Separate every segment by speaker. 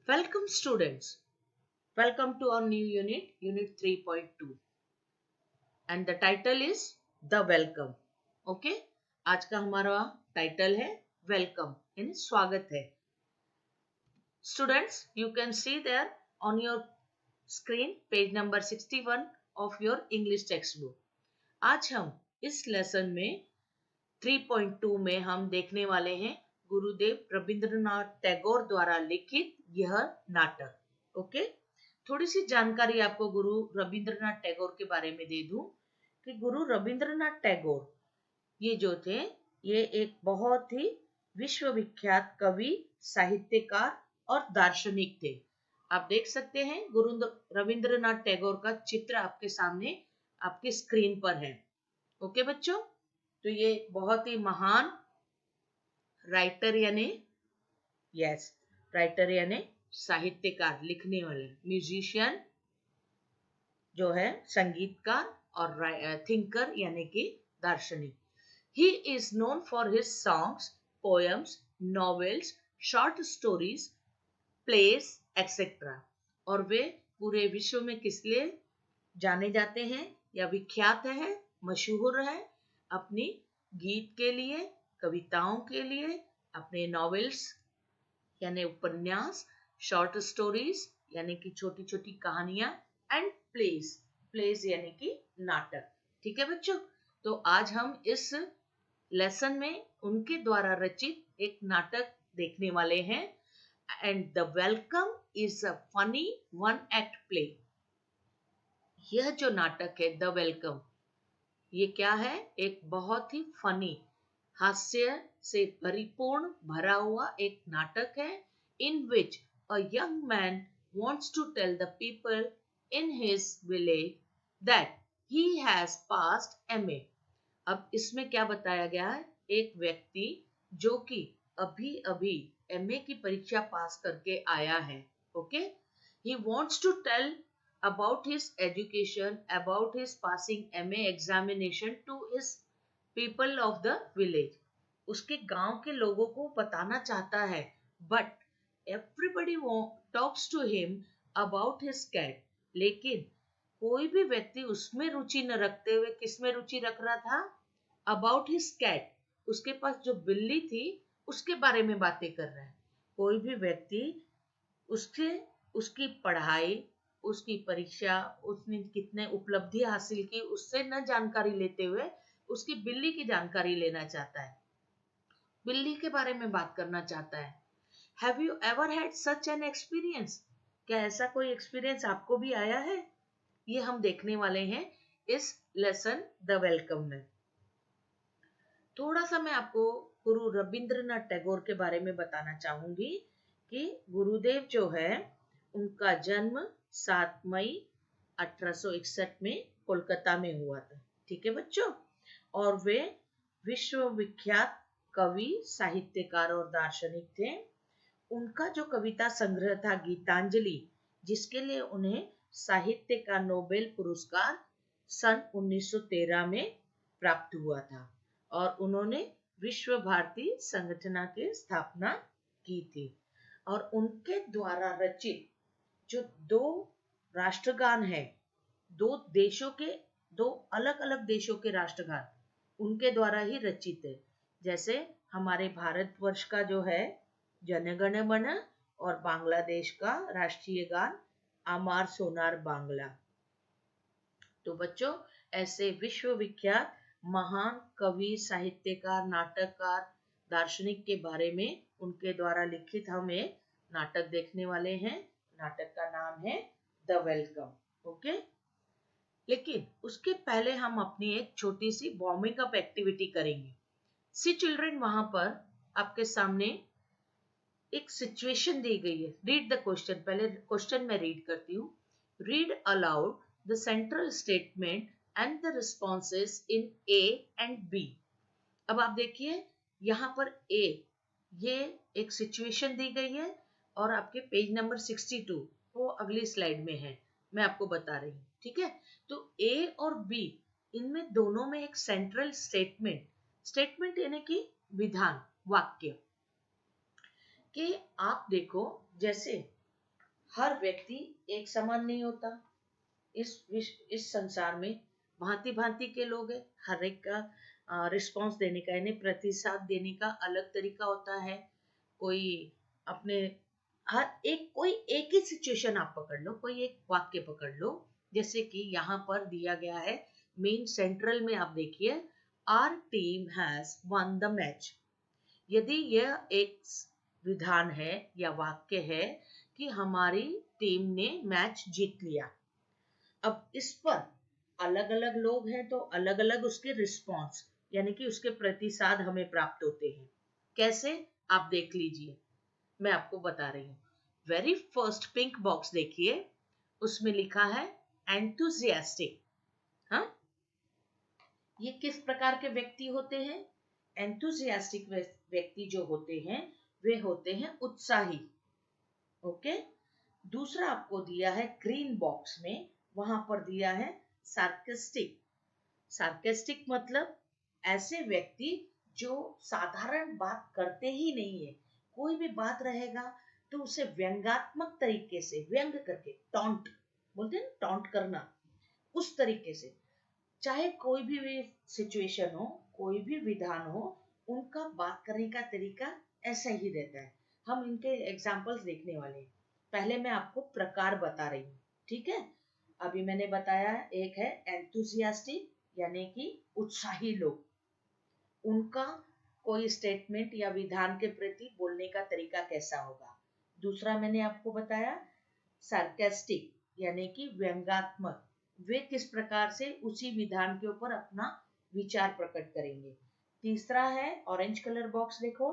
Speaker 1: Welcome students. Welcome to our new unit, Unit 3.2. And the title is The Welcome. Okay? आज का हमारा title है Welcome, यानी स्वागत है. Students, you can see there on your screen page number 61 of your English textbook. आज हम इस लेसन में 3.2 में हम देखने वाले हैं गुरुदेव रविंद्रनाथ टैगोर द्वारा लिखित यह नाटक. ओके, थोड़ी सी जानकारी आपको गुरु रविंद्रनाथ टैगोर के बारे में दे दूं कि गुरु रविंद्रनाथ टैगोर ये जो थे ये एक बहुत ही विश्वविख्यात कवि, साहित्यकार और दार्शनिक थे. आप देख सकते हैं गुरु रविंद्रनाथ टैगोर का चित्र आपके सामने आपकी स्क्रीन पर है. ओके बच्चों, तो ये बहुत ही महान राइटर यानी साहित्यकार, लिखने वाले, म्यूजिशियन जो है, संगीतकार और थिंकर यानी कि दार्शनिक. He is known for his songs, poems, novels, short stories, place etcetera. और वे पूरे विश्व में किस लिए जाने जाते हैं या विख्यात है, मशहूर है? अपनी गीत के लिए, कविताओं के लिए, अपने नॉवेल्स यानी उपन्यास, शॉर्ट स्टोरीज यानी कि छोटी छोटी कहानियां, एंड प्लेस यानी कि नाटक. ठीक है बच्चों, तो आज हम इस लेसन में उनके द्वारा रचित एक नाटक देखने वाले हैं. And the welcome is a funny one act play. यह जो नाटक है द वेलकम, ये क्या है? एक बहुत ही फनी, हास्य से परिपूर्ण भरा हुआ एक नाटक है. In which a young man wants to tell the people in his village that he has passed MA. अब इसमें क्या बताया गया है? एक व्यक्ति जो कि अभी अभी MA की परीक्षा पास करके आया है. Okay, he wants to tell about his education, about his passing MA examination to his people of the village. उसके गांव के लोगों को बताना चाहता है, but everybody talks to him about his cat. लेकिन कोई भी व्यक्ति उसमें रुचि न रखते हुए किस में रुचि रख रहा था? About his cat. उसके पास जो बिल्ली थी उसके बारे में बातें कर रहा है. कोई भी व्यक्ति उसकी पढ़ाई, उसकी परीक्षा, उसने कितने उपलब्धि हासिल की, उससे न जानकारी लेते हुए उसकी बिल्ली की जानकारी लेना चाहता है, बिल्ली के बारे में बात करना चाहता है. Have you ever had such an experience? क्या ऐसा कोई एक्सपीरियंस आपको भी आया है? ये हम देखने वाले हैं इस लेसन द वेलकम में. थोड़ा सा मैं आपको गुरु रविंद्रनाथ टैगोर के बारे में बताना चाहूंगी कि गुरुदेव जो है उनका जन्म 7 मई 1861 में कोलकाता में हुआ था. ठीक है बच्चों, और वे विश्वविख्यात कवि, साहित्यकार और दार्शनिक थे. उनका जो कविता संग्रह था गीतांजलि, जिसके लिए उन्हें साहित्य का नोबेल पुरस्कार सन 1913 में प्राप्त हुआ था, और उन्होंने विश्व भारती संगठन की स्थापना की थी. और उनके द्वारा रचित जो 2 राष्ट्रगान है, दो अलग अलग देशों के राष्ट्रगान उनके द्वारा ही रचित है. जैसे हमारे भारतवर्ष का जो है जनगण मन, और बांग्लादेश का राष्ट्रीय गान आमार सोनार बांग्ला. तो बच्चों, ऐसे विश्वविख्यात महान कवि, साहित्यकार, नाटककार, दार्शनिक के बारे में उनके द्वारा लिखित हम एक नाटक देखने वाले हैं. नाटक का नाम है द वेलकम. ओके, लेकिन उसके पहले हम अपनी एक छोटी सी वार्मिंग अप एक्टिविटी करेंगे. सी चिल्ड्रन, वहां पर आपके सामने एक सिचुएशन दी गई है. Read the question. पहले क्वेश्चन मैं रीड करती हूँ. Read aloud the central statement and the responses in A and B. अब आप देखिए यहाँ पर ए, ये एक सिचुएशन दी गई है, और आपके पेज नंबर 62 वो अगली स्लाइड में है, मैं आपको बता रही हूँ. ठीक है, तो ए और बी, इनमें दोनों में एक सेंट्रल स्टेटमेंट यानी कि विधान, वाक्य कि आप देखो, जैसे हर व्यक्ति एक समान नहीं होता। इस संसार में भांति भांति के लोग हैं। हर एक का रिस्पॉन्स देने का यानी प्रतिसाद देने का अलग तरीका होता है। कोई अपने हर एक कोई एक ही सिचुएशन आप पकड़ लो, कोई एक वाक्य पकड़ लो, जैसे कि यहाँ पर दिया गया है मेन सेंट्रल में, आप देखिए, our team has won the match. यदि यह एक विधान है या वाक्य है कि हमारी टीम ने मैच जीत लिया, अब इस पर अलग अलग लोग हैं तो अलग अलग उसके रिस्पॉन्स यानी कि उसके प्रतिसाद हमें प्राप्त होते हैं। कैसे, आप देख लीजिए, मैं आपको बता रही हूँ। वेरी फर्स्ट पिंक बॉक्स देखिए, उसमें लिखा है एंथुसियास्टिक। हाँ, ये किस प्रकार के व्यक्ति होते हैं? एंथुसियास्टिक व्यक्ति जो होते हैं वे होते हैं उत्साही। ओके। दूसरा आपको दिया है ग्रीन बॉक्स में, वहां पर दिया है सार्केस्टिक। सार्केस्टिक मतलब ऐसे व्यक्ति जो साधारण बात करते ही नहीं है, कोई भी बात रहेगा तो उसे व्यंग्यात्मक तरीके से व्यंग करके, टॉन्ट बोलते हैं, टॉन्ट करना, उस तरीके से, चाहे कोई भी सिचुएशन हो, कोई भी विधान हो, उनका बात करने का तरीका ऐसा ही रहता है। हम इनके एग्जाम्पल्स देखने वाले हैं। पहले मैं आपको प्रकार बता रही हूँ, ठीक है? अभी मैंने बताया, एक है एंथुसियास्टिक यानी कि उत्साही लोग, उनका कोई स्टेटमेंट या विधान के प्रति बोलने का तरीका कैसा होगा। दूसरा मैंने आपको बताया सार्केस्टिक यानी कि व्यंग्यात्मक, वे किस प्रकार से उसी विधान के ऊपर अपना विचार प्रकट करेंगे। तीसरा है ऑरेंज कलर बॉक्स देखो,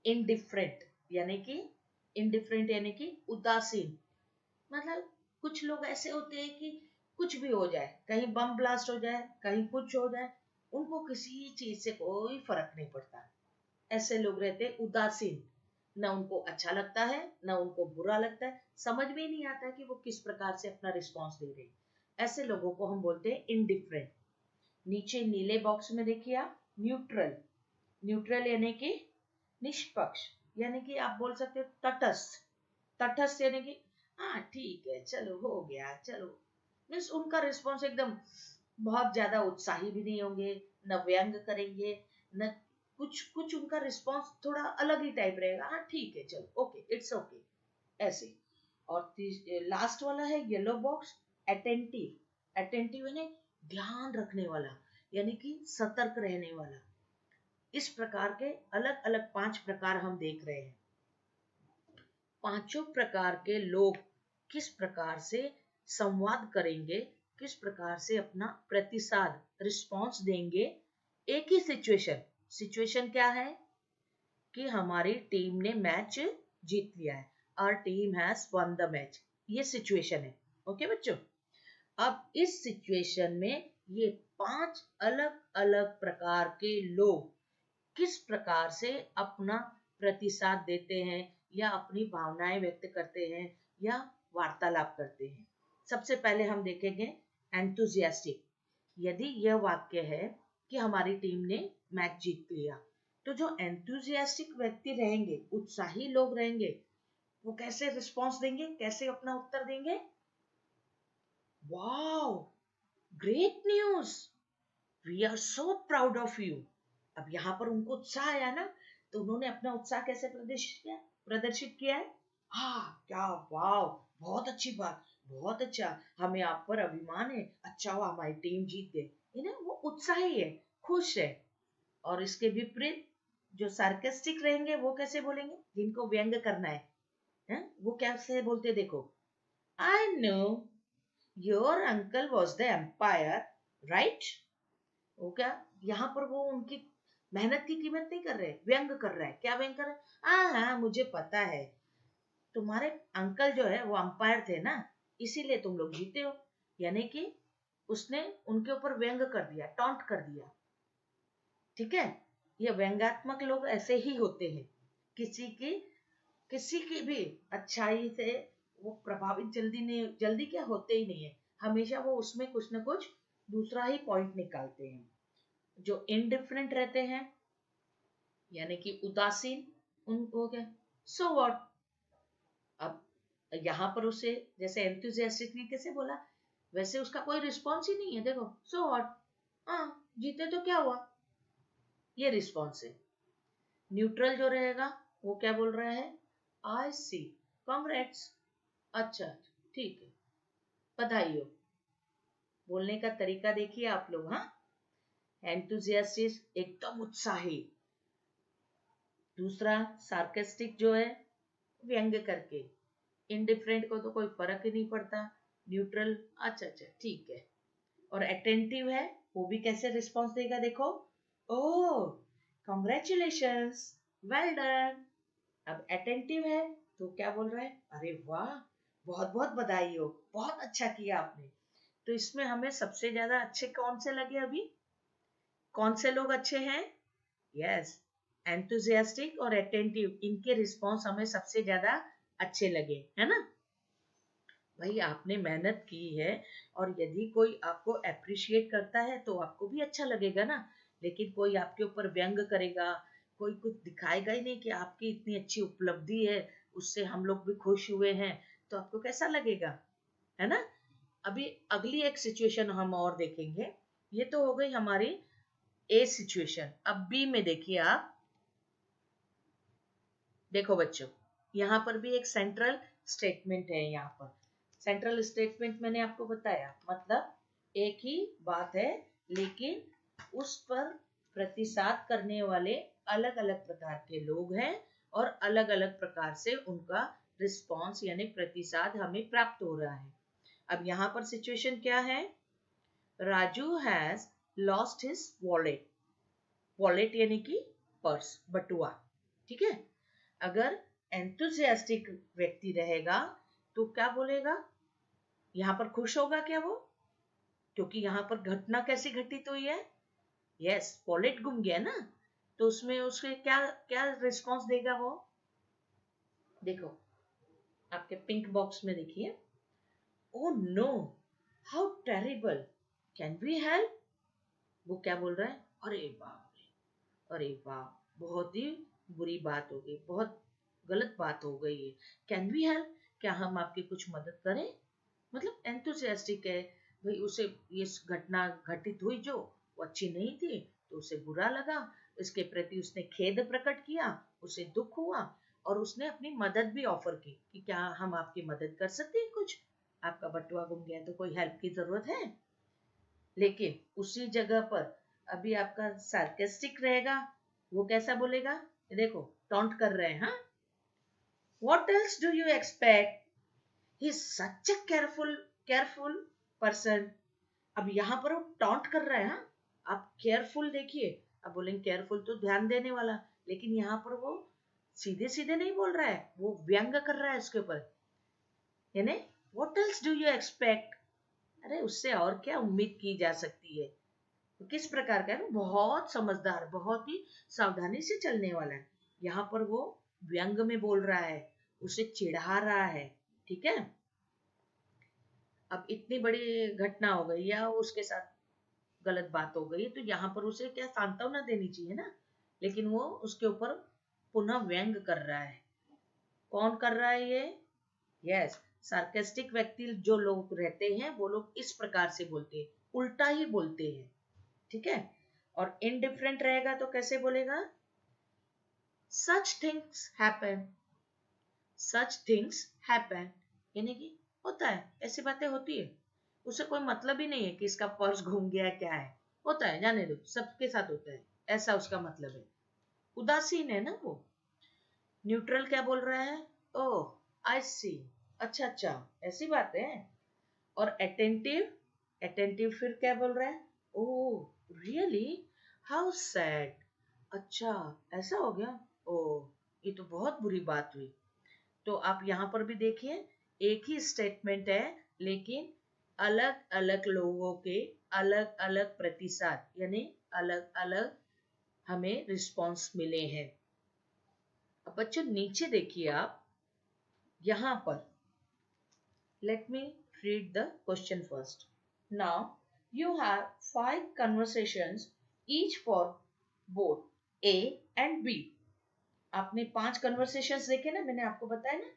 Speaker 1: इनडिफरेंट यानी कि उदासीन। मतलब कुछ लोग ऐसे होते हैं कि कुछ भी हो जाए, कहीं बम ब्लास्ट हो जाए, कहीं कुछ हो जाए, उनको किसी चीज से कोई फर्क नहीं पड़ता। ऐसे लोग रहते हैं उदासीन, ना उनको अच्छा लगता है ना उनको बुरा लगता है, समझ में ही नहीं आता है कि वो किस प्रकार से अपना रिस्पॉन्स दे रहे हैं। ऐसे लोगों को हम बोलते हैं इनडिफरेंट। नीचे नीले बॉक्स में देखिए आप, न्यूट्रल। न्यूट्रल यानी कि निष्पक्ष, यानी कि आप बोल सकते हो तटस्थ। तटस्थ यानी कि हाँ ठीक है, चलो हो गया, चलो, मीन्स उनका रिस्पॉन्स एकदम बहुत ज्यादा उत्साही भी नहीं होंगे, न व्यंग करेंगे, न कुछ कुछ, उनका रिस्पॉन्स थोड़ा अलग ही टाइप रहेगा, हाँ ठीक है, चलो, ओके, इट्स ओके, ऐसे। और लास्ट वाला है येलो बॉक्स, अटेंटिव। अटेंटिव यानी ध्यान रखने वाला, यानी कि सतर्क रहने वाला। इस प्रकार के अलग अलग 5 प्रकार हम देख रहे हैं। पांचों प्रकार के लोग किस प्रकार से संवाद करेंगे, किस प्रकार से अपना प्रतिसाद, रिस्पॉन्स देंगे एक ही सिचुएशन क्या है कि हमारी टीम ने मैच जीत लिया है, our team has won the match, ये सिचुएशन है। ओके बच्चों, अब इस सिचुएशन में ये 5 अलग अलग प्रकार के लोग किस प्रकार से अपना प्रतिसाद देते हैं या अपनी भावनाएं व्यक्त करते हैं या वार्तालाप करते हैं। सबसे पहले हम देखेंगे एंथुसियास्टिक। यदि यह वाक्य है कि हमारी टीम ने मैच जीत लिया, तो जो एंथुसियास्टिक व्यक्ति रहेंगे, उत्साही लोग रहेंगे, वो कैसे रिस्पॉन्स देंगे, कैसे अपना उत्तर देंगे? Wow, great news, we are so proud of you. अब यहाँ पर उनको उत्साह आया ना, तो उन्होंने अपना उत्साह कैसे प्रदर्शित किया है? हाँ, क्या, वाव, बहुत अच्छी बात, बहुत अच्छा, हमें आप पर अभिमान है, अच्छा हुआ हमारी टीम जीत गई, है ना, वो उत्साही है, खुश है। और इसके विपरीत जो सार्केस्टिक रहेंगे वो कैसे बोलेंगे, जिनको व्यंग करना है? वो कैसे बोलते, देखो, I know your uncle was the umpire, right. वो क्या, यहाँ पर वो उनकी मेहनत की कीमत नहीं कर रहे, व्यंग कर रहा है। क्या व्यंग कर रहा है? हाँ हाँ, मुझे पता है, तुम्हारे अंकल जो है वो अंपायर थे ना, इसीलिए तुम लोग जीते हो। यानी कि उसने उनके ऊपर व्यंग कर दिया, टॉन्ट कर दिया। ठीक है, ये व्यंग्यात्मक लोग ऐसे ही होते हैं। किसी की भी अच्छाई से वो प्रभावित जल्दी क्या होते ही नहीं है, हमेशा वो उसमें कुछ ना कुछ दूसरा ही पॉइंट निकालते हैं। जो इनडिफरेंट रहते हैं यानी कि उदासीन, उनको क्या, सो व्हाट, अब यहाँ पर उसे जैसे एंथुसियास्टिकली कैसे बोला, वैसे उसका कोई रिस्पॉन्स ही नहीं है। देखो सो व्हाट, हाँ जीते तो क्या हुआ, ये रिस्पॉन्स है। न्यूट्रल जो रहेगा वो क्या बोल रहा है, आई सी, कॉन्ग्रेट्स, अच्छा ठीक है, बधाई हो। बोलने का तरीका देखिए आप लोग, हाँ, एंथुसियास्टिक एकदम उत्साही, दूसरा सार्केस्टिक जो है व्यंग्य करके, इनडिफरेंट को तो कोई फर्क ही नहीं पड़ता, न्यूट्रल अच्छा अच्छा ठीक है, और अटेंटिव है वो भी कैसे रिस्पॉन्स देगा देखो, ओह कॉन्ग्रेचुलेशंस, वेल डन। अब अटेंटिव है तो क्या बोल रहा है, अरे वाह बहुत बहुत बधाई हो, बहुत अच्छा किया आपने। तो इसमें हमें सबसे ज्यादा अच्छे कौन से लगे अभी, कौन से लोग अच्छे हैं, यस एंथुसियास्टिक और अटेंटिव, इनके रिस्पॉन्स हमें सबसे ज्यादा अच्छे लगे, है ना। भाई आपने मेहनत की है, और यदि कोई आपको अप्रिशिएट करता है तो आपको भी अच्छा लगेगा ना। लेकिन कोई आपके ऊपर व्यंग करेगा, कोई कुछ दिखाएगा ही नहीं कि आपकी इतनी अच्छी उपलब्धि है, उससे हम लोग भी खुश हुए हैं, तो आपको कैसा लगेगा, है ना। अभी अगली एक सिचुएशन हम और देखेंगे। ये तो हो गई हमारी ए सिचुएशन। अब बी में देखिए आप, देखो बच्चों यहाँ पर भी एक सेंट्रल स्टेटमेंट है। यहाँ पर सेंट्रल स्टेटमेंट मैंने आपको बताया, मतलब एक ही बात है लेकिन उस पर प्रतिसाद करने वाले अलग अलग प्रकार के लोग हैं, और अलग अलग प्रकार से उनका रिस्पॉन्स यानी प्रतिसाद हमें प्राप्त हो रहा है। अब यहाँ पर सिचुएशन क्या है, Raju has lost his wallet, wallet यानी कि पर्स, बटुआ, ठीक है। अगर एंथुसियास्टिक व्यक्ति रहेगा तो क्या बोलेगा, यहाँ पर खुश होगा क्या वो, क्योंकि यहाँ पर घटना कैसी घटित हुई है, यस वॉलेट गुम गया ना, तो उसमें उसके क्या क्या रिस्पॉन्स देगा वो, देखो आपके पिंक बॉक्स में देखिए, oh no how terrible, can we help, वो क्या बोल रहा है, अरे बाप रे, अरे वाह बहुत ही बुरी बात हो गई, बहुत गलत बात हो गई है, कैन वी हेल्प, क्या हम आपकी कुछ मदद करें। मतलब एंथुसियास्टिक है भाई, उसे ये घटना घटित हुई जो वो अच्छी नहीं थी, तो उसे बुरा लगा, इसके प्रति उसने खेद प्रकट किया, उसे दुख हुआ, और उसने अपनी मदद भी ऑफर की कि क्या हम आपकी मदद कर सकते हैं, कुछ आपका बटुआ गुम गया तो कोई हेल्प की जरूरत है। लेकिन उसी जगह पर अभी आपका सार्केस्टिक रहेगा, वो कैसा बोलेगा, देखो टॉन्ट कर रहे हैं, हाँ, what else do you expect, he is such a careful person. अब यहाँ पर वो टॉन्ट कर रहा है, हाँ, आप केयरफुल देखिए, अब बोलेंगे केयरफुल तो ध्यान देने वाला, लेकिन यहाँ पर वो सीधे सीधे नहीं बोल रहा है, वो व्यंग कर रहा है उसके ऊपर, यानी what else do you expect, अरे उससे और क्या उम्मीद की जा सकती है, तो किस प्रकार का है, वो बहुत समझदार, बहुत ही सावधानी से चलने वाला है। यहाँ पर वो व्यंग में बोल रहा है, उसे चिढ़ा रहा है, ठीक है। अब इतनी बड़ी घटना हो गई या उसके साथ गलत बात हो गई, तो यहाँ पर उसे क्या सांत्वना देनी चाहिए ना, लेकिन वो उसके ऊपर पुनः व्यंग कर रहा है। कौन कर रहा है ये, यस सार्केस्टिक व्यक्ति जो लोग रहते हैं वो लोग इस प्रकार से बोलते हैं, उल्टा ही बोलते हैं, ठीक है। और इनडिफरेंट रहेगा तो कैसे बोलेगा, such things happen, such things happen, यानी कि होता है, ऐसी बातें होती है, उसे कोई मतलब ही नहीं है कि इसका पर्स घूम गया क्या है, होता है जाने दो, सबके साथ होता है, ऐसा उसका मतलब है, उदासीन है ना वो। न्यूट्रल क्या बोल रहा है, ओह आई सी, अच्छा अच्छा ऐसी बात है। और अटेंटिव, अटेंटिव फिर क्या बोल रहा है, ओह रियली, हाउ सैड, अच्छा ऐसा हो गया, ओह ये तो बहुत बुरी बात हुई। तो आप यहाँ पर भी देखिए एक ही स्टेटमेंट है, लेकिन अलग अलग लोगों के अलग अलग प्रतिसाद यानी अलग अलग हमें रिस्पॉन्स मिले हैं। अब बच्चों नीचे देखिए आप, यहाँ पर let me read the question first. Now you have 5 conversations each for both A and B. आपने 5 conversations देखे ना, मैंने आपको बताया ना,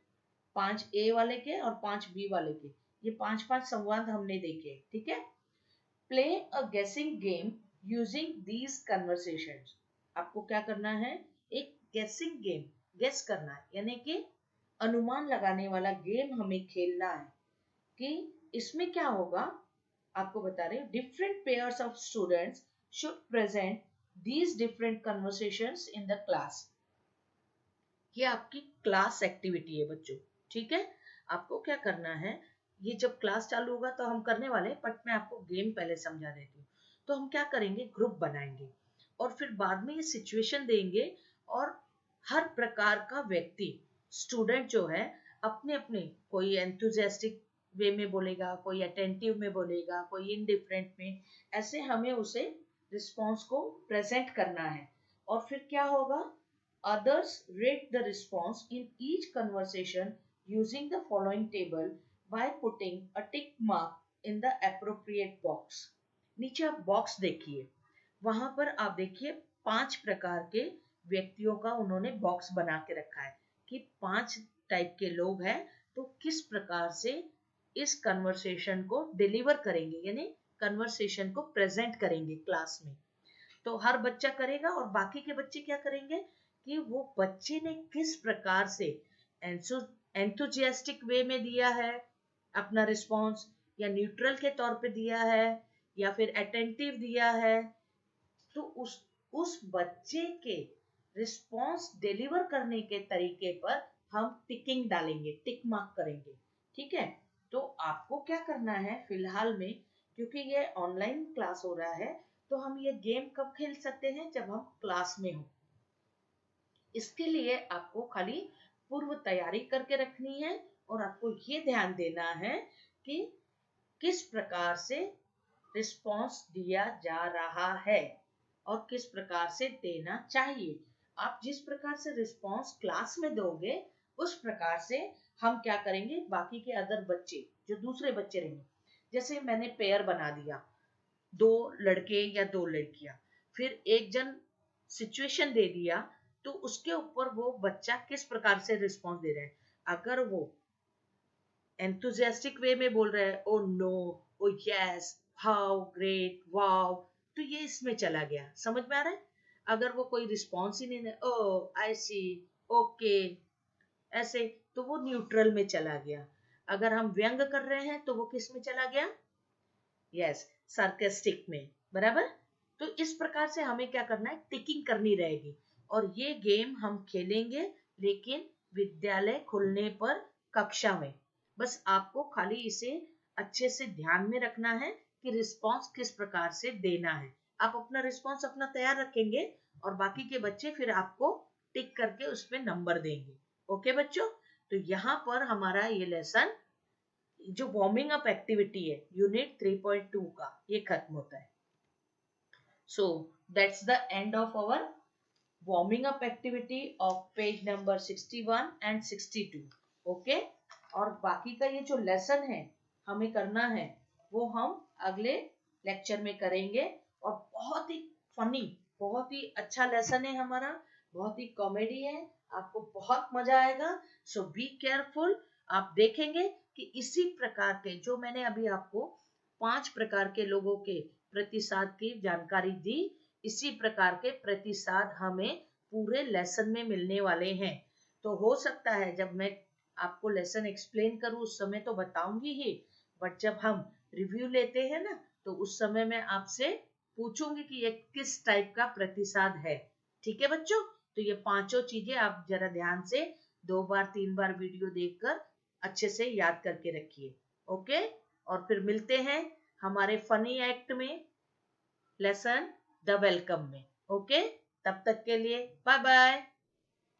Speaker 1: 5 ए वाले के और 5 बी वाले के, ये 5 संवाद हमने देखे, ठीक है। प्ले अ गेसिंग गेम यूजिंग दीज कन्वर्सेशंस। आपको क्या करना है, एक गेसिंग गेम, गेस करना है, यानी कि अनुमान लगाने वाला गेम हमें खेलना है कि इसमें क्या होगा। आपको बता रहे हैं, different pairs of students should present these different conversations in the class. ये आपकी क्लास एक्टिविटी है बच्चों, ठीक है। आपको क्या करना है, ये जब क्लास चालू होगा तो हम करने वाले हैं, बट मैं आपको गेम पहले समझा देती हूँ। तो हम क्या करेंगे, ग्रुप बनाएंगे और फिर बाद में ये सिचुएशन देंगे और हर प्रकार का व्यक्ति, स्टूडेंट जो है, अपने अपने, कोई एंथुजियास्टिक वे में बोलेगा, कोई अटेंटिव में बोलेगा, कोई इनडिफरेंट में, ऐसे हमें उसे रिस्पॉन्स को प्रेजेंट करना है। और फिर क्या होगा, others rate the response in each conversation using the following table by putting a tick mark in the appropriate box। नीचे आप बॉक्स देखिए, वहां पर आप देखिए 5 प्रकार के व्यक्तियों का उन्होंने बॉक्स बना के रखा है कि 5 टाइप के लोग हैं, तो किस प्रकार से इस कन्वर्सेशन को डिलीवर करेंगे, यानी कन्वर्सेशन को प्रेजेंट करेंगे क्लास में। तो हर बच्चा करेगा और बाकी के बच्चे क्या करेंगे कि वो बच्चे ने किस प्रकार से एंथुजियास्टिक वे में दिया है अपना रिस्पॉन्स, या न्यूट्रल के तौर पे दिया है, या फिर अटेंटिव दिया है। तो उस बच्चे के रिस्पॉन्स डिलीवर करने के तरीके पर हम टिकिंग डालेंगे, टिक मार्क करेंगे, ठीक है। तो आपको क्या करना है फिलहाल में, क्योंकि ये ऑनलाइन क्लास हो रहा है, तो हम ये गेम कब खेल सकते हैं, जब हम क्लास में हो। इसके लिए आपको खाली पूर्व तैयारी करके रखनी है और आपको ये ध्यान देना है कि किस प्रकार से रिस्पॉन्स दिया जा रहा है और किस प्रकार से देना चाहिए। आप जिस प्रकार से रिस्पॉन्स क्लास में दोगे, उस प्रकार से हम क्या करेंगे, बाकी के अदर बच्चे, जो दूसरे बच्चे रहेंगे, जैसे मैंने पेयर बना दिया, 2 लड़के या 2 लड़कियां, फिर एक जन सिचुएशन दे दिया, तो उसके ऊपर वो बच्चा किस प्रकार से रिस्पॉन्स दे रहा है। अगर वो एंथुजियास्टिक वे में बोल रहा है, oh no, oh yes, how great, wow, तो ये इसमें चला गया, समझ में आ रहा है। अगर वो कोई रिस्पॉन्स ही नहीं दे, ओ आई सी, ओके, ऐसे, तो वो न्यूट्रल में चला गया। अगर हम व्यंग कर रहे हैं तो वो किस में चला गया, यस, सार्केस्टिक में, बराबर। तो इस प्रकार से हमें क्या करना है, टिकिंग करनी रहेगी। और ये गेम हम खेलेंगे, लेकिन विद्यालय खुलने पर कक्षा में। बस आपको खाली इसे अच्छे से ध्यान में रखना है कि रिस्पॉन्स किस प्रकार से देना है। आप अपना रिस्पॉन्स अपना तैयार रखेंगे और बाकी के बच्चे फिर आपको टिक करके उसमें नंबर देंगे। ओके बच्चों, तो यहाँ पर हमारा ये लेसन, जो वार्मिंग अप एक्टिविटी है यूनिट 3.2 का, ये खत्म होता है। So that's the end of our warming up activity of page number 61 and 62। Okay, और बाकी का ये जो लेसन है हमें करना है, वो हम अगले लेक्चर में करेंगे। और बहुत ही फनी, बहुत ही अच्छा लेसन है हमारा, बहुत ही कॉमेडी है, आपको बहुत मजा आएगा। सो बी केयरफुल। आप देखेंगे कि इसी प्रकार के, जो मैंने अभी आपको 5 प्रकार के लोगों के प्रतिसाद की जानकारी दी, इसी प्रकार के प्रतिसाद हमें पूरे लेसन में मिलने वाले हैं। तो हो सकता है जब मैं आपको लेसन एक्सप्लेन करूं उस समय तो बताऊंगी ही, बट जब हम रिव्यू लेते हैं ना, तो उस समय मैं आपसे पूछूंगी कि ये किस टाइप का प्रतिसाद है। ठीक है बच्चों, तो ये 5 चीजें आप जरा ध्यान से 2 बार 3 बार वीडियो देखकर अच्छे से याद करके रखिए। ओके, और फिर मिलते हैं हमारे फनी एक्ट में, लेसन द वेलकम में। ओके, तब तक के लिए बाय बाय।